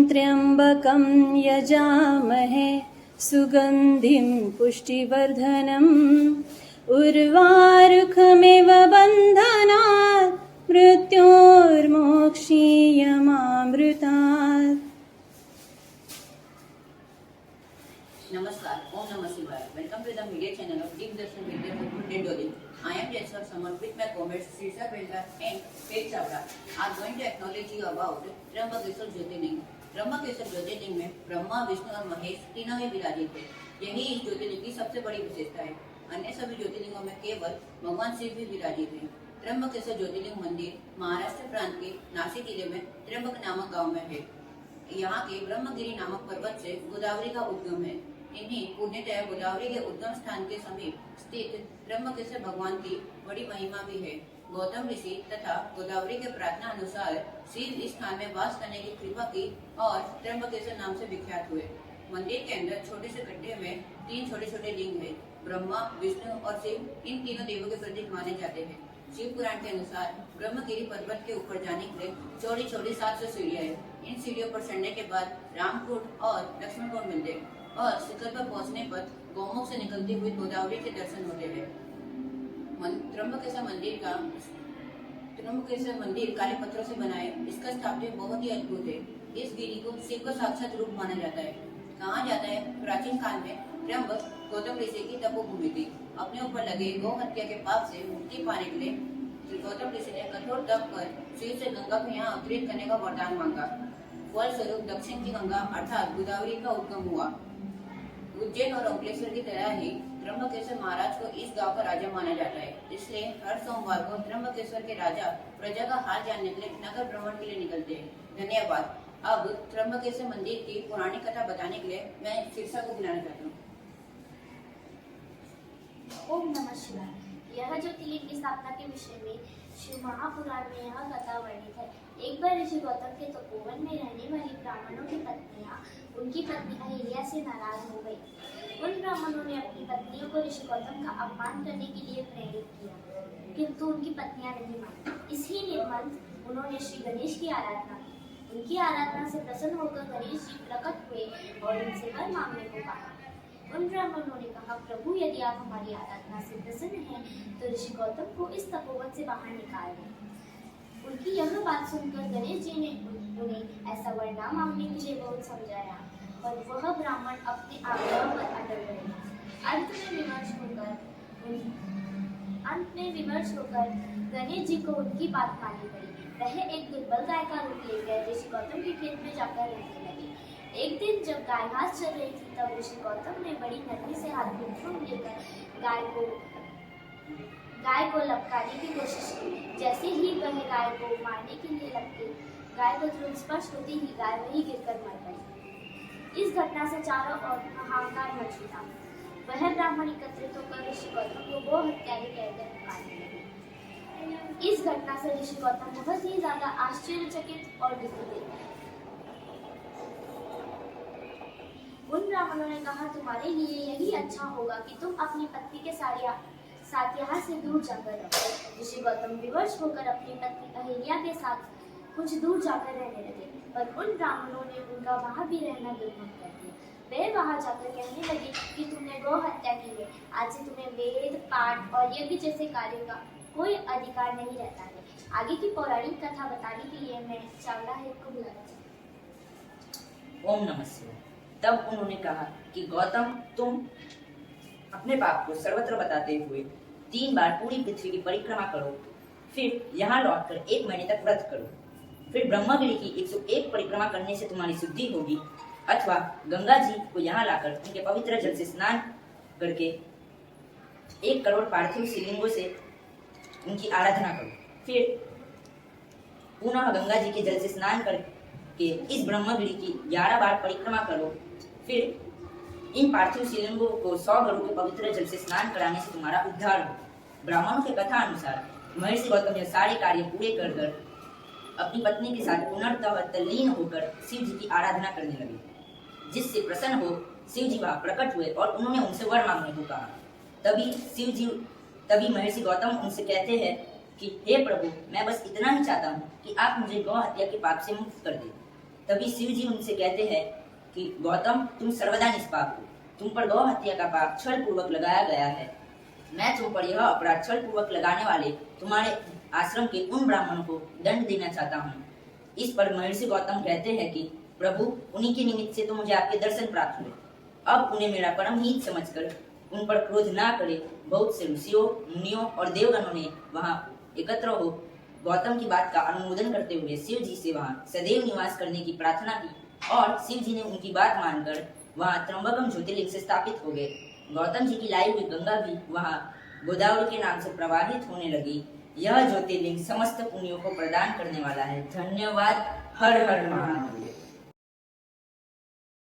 त्र्यम्बकं यजामहे सुगन्धिं पुष्टिवर्धनम् उर्वारुकमिव बन्धनात् मृत्योर्मोक्षीयमामृतात्। Namaskar, Om Namah Shivaya. Welcome to the media channel of Deep Darshan Vidya Dindoli. I am Jessar Samar with my comrades Srisha Belda and Pet Chavda. I am going to acknowledge you about Trimbakeshwar ज्योतिर्लिंग। त्र्यंबकेश्वर ज्योतिर्लिंग में ब्रह्मा, विष्णु और महेश तीनों ही विराजित थे। यही इस ज्योतिर्लिंग की सबसे बड़ी विशेषता है। अन्य सभी ज्योतिर्लिंगों में केवल भगवान शिव भी विराजित है। त्र्यंबकेश्वर ज्योतिर्लिंग मंदिर महाराष्ट्र प्रांत के नासिक जिले में त्र्यंबक नामक गाँव में है। यहाँ के ब्रह्मगिरी नामक पर्वत से गोदावरी का उद्गम है। इन्हीं पुण्यतः गोदावरी के उद्गम स्थान के समीप स्थित त्र्यंबकेश्वर भगवान की बड़ी महिमा भी है। गौतम ऋषि तथा गोदावरी के प्रार्थना अनुसार शिव इस स्थान में वास करने की कृपा की और त्र्यंबकेश्वर नाम से विख्यात हुए। मंदिर के अंदर छोटे से गड्ढे में 3 छोटे छोटे लिंग है। ब्रह्मा, विष्णु और शिव इन तीनों देवों के प्रतीक माने जाते हैं। शिव पुराण के अनुसार ब्रह्मगिरी पर्वत के ऊपर जाने के लिए चौड़ी चौड़ी 700 सीढ़ियाँ है। इन सीढ़ियों पर चढ़ने के बाद रामकूट और लक्ष्मणकूट मिलते हैं और शिखर पर पहुंचने पर गौमुख से निकलती हुई गोदावरी के दर्शन होते हैं। त्र्यंबकेश्वर मंदिर काले पत्थरों से बना है। इसका स्थापत्य बहुत ही अद्भुत है। इस गिरी को शिव का साक्षात रूप माना जाता है। कहा जाता है प्राचीन काल में त्र्यंबक गौतम ऋषि की तपोभूमि थी। अपने ऊपर लगे गौ हत्या के पाप से मुक्ति पाने के लिए गौतम ऋषि ने कठोर तप कर शिव से गंगा को यहाँ अवतरित करने का वरदान मांगा। फलस्वरूप दक्षिण की गंगा अर्थात गोदावरी का उद्गम हुआ। उज्जैन और ओंकारेश्वर की तरह ही त्र्यंबकेश्वर महाराज को इस गांव का राजा माना जाता है। इसलिए हर सोमवार को त्र्यंबकेश्वर के राजा प्रजा का हाल जानने के लिए नगर भ्रमण के लिए निकलते हैं। धन्यवाद। अब त्र्यंबकेश्वर मंदिर की पौराणिक कथा बताने के लिए मैं शीर्षा को बुलाना चाहता हूँ। ओम नमः शिवाय। यह ज्योतिर्लिंग की स्थापना के विषय में शिव महापुराण में यह कथा वर्णित है। एक बार ऋषि गौतम के तपोवन में रहने वाली ब्राह्मणों की पत्नियां उनकी पत्नी अहिल्या से नाराज हो गई। उन ब्राह्मणों ने अपनी पत्नियों को ऋषि गौतम का अपमान करने के लिए प्रेरित किया, किंतु उनकी पत्नियां नहीं मानी। इसी निमित्त उन्होंने श्री गणेश की आराधना की। उनकी आराधना से प्रसन्न होकर गणेश जी प्रकट हुए और उनसे वर मांगने को कहा। उन ब्राह्मणों ने कहा, प्रभु यदि आप हमारी आराधना से प्रसन्न हैं तो ऋषि गौतम को इस तपोवन से बाहर निकाल दें। उनकी यह बात सुनकर गणेश जी ने उन्हें ऐसा वर न मांगने के लिए बहुत समझाया, पर वह ब्राह्मण अपने आग्रह पर अटल रहे। अंत में विमर्श होकर गणेश जी को उनकी बात माननी पड़ी। वह एक दुर्बल गाय का रूप लेकर ऋषि गौतम के खेत में जाकर रहने लगे। एक दिन जब गाय घास चल रही थी तब ऋषि गौतम ने बड़ी नरमी से हाथ में फूल लेकर गाय को लपकाने की कोशिश की। जैसे ही वह गाय को मारने के लिए लपके, गाय को तुरंत स्पर्श होते ही गाय वहीं गिरकर मर गई। इस घटना से चारों ओर हाहाकार मच उठा। वह ब्राह्मण एकत्रित होकर ऋषि गौतम को गो हत्यारे कहकर पुकारने लगे। इस घटना से ऋषि गौतम बहुत ही ज्यादा आश्चर्यचकित और दुखित थे। उन ब्राह्मणों ने कहा, तुम्हारे लिए यही अच्छा होगा कि तुम अपनी पत्नी के साथ यहाँ से दूर जाकर रहो। ऋषि गौतम विवश होकर अपनी पत्नी अहिल्या के साथ कुछ दूर जाकर रहने लगे, पर उन ब्राह्मणों ने उनका वहां भी रहना दुर्गम कर दिया। वे वहां जाकर कहने लगे कि तुमने गौ हत्या की है, आज से तुम्हें वेद, पाठ और यज्ञ जैसे कार्यों का कोई अधिकार नहीं रहता है। आगे की पौराणिक कथा बताने के लिए मैं चावला हेड को बुलाना चाहती हूँ। ओम नमः शिवाय। तब उन्होंने कहा कि गौतम, तुम अपने पाप को सर्वत्र बताते हुए 3 बार पूरी पृथ्वी की परिक्रमा करो, फिर यहाँ लौटकर 1 महीने तक व्रत करो। फिर ब्रह्मगिरी की 101 परिक्रमा करने से तुम्हारी शुद्धि होगी, अथवा गंगा जी को यहाँ लाकर उनके पवित्र जल से स्नान करके 1 करोड़ पार्थिव शिवलिंगों से उनकी आराधना करो। फिर पुनः गंगा जी के जल से स्नान करके इस ब्रह्मगिरी की 11 बार परिक्रमा करो। फिर इन पार्थिव शिवलिंगों को 100 घड़ों के पवित्र जल से स्नान कराने से तुम्हारा उद्धार हो। ब्राह्मणों के कथा अनुसार महर्षि गौतम ने सारे कार्य पूरे कर अपनी पत्नी के साथ पुनर्तः तल्लीन होकर शिव जी की आराधना करने लगे। जिससे प्रसन्न हो शिव जी वहां प्रकट हुए और उन्होंने उनसे वर मांगने को कहा। तभी महर्षि गौतम उनसे कहते हैं कि हे प्रभु, मैं बस इतना ही चाहता हूँ कि आप मुझे गौ हत्या के पाप से मुक्त कर दें। तभी शिव जी उनसे कहते हैं कि गौतम, तुम सर्वदा निष्पाप हो। तुम पर गौ हत्या का पाप छल पूर्वक लगाया गया है। मैं तुम पर यह अपराध छल पूर्वक लगाने वाले तुम्हारे आश्रम के उन ब्राह्मणों को दंड देना चाहता हूँ। इस पर महर्षि गौतम कहते हैं कि प्रभु, उन्हीं के निमित्त से तो मुझे आपके दर्शन प्राप्त हुए। अब उन्हें मेरा परम हित समझकर उन पर क्रोध ना करे। बहुत से ऋषियों, मुनियों और देवगणों ने वहां एकत्र हो गौतम की बात का अनुमोदन करते हुए शिव जी से वहां सदैव निवास करने की प्रार्थना की और शिव जी ने उनकी बात मानकर वहां त्र्यंबकम ज्योतिर्लिंग से स्थापित हो गए। गौतम जी की लाई हुई गंगा भी वहां गोदावरी के नाम से प्रवाहित होने लगी। यह ज्योतिर्लिंग समस्त पुण्यों को प्रदान करने वाला है। धन्यवाद। हर हर महादेव।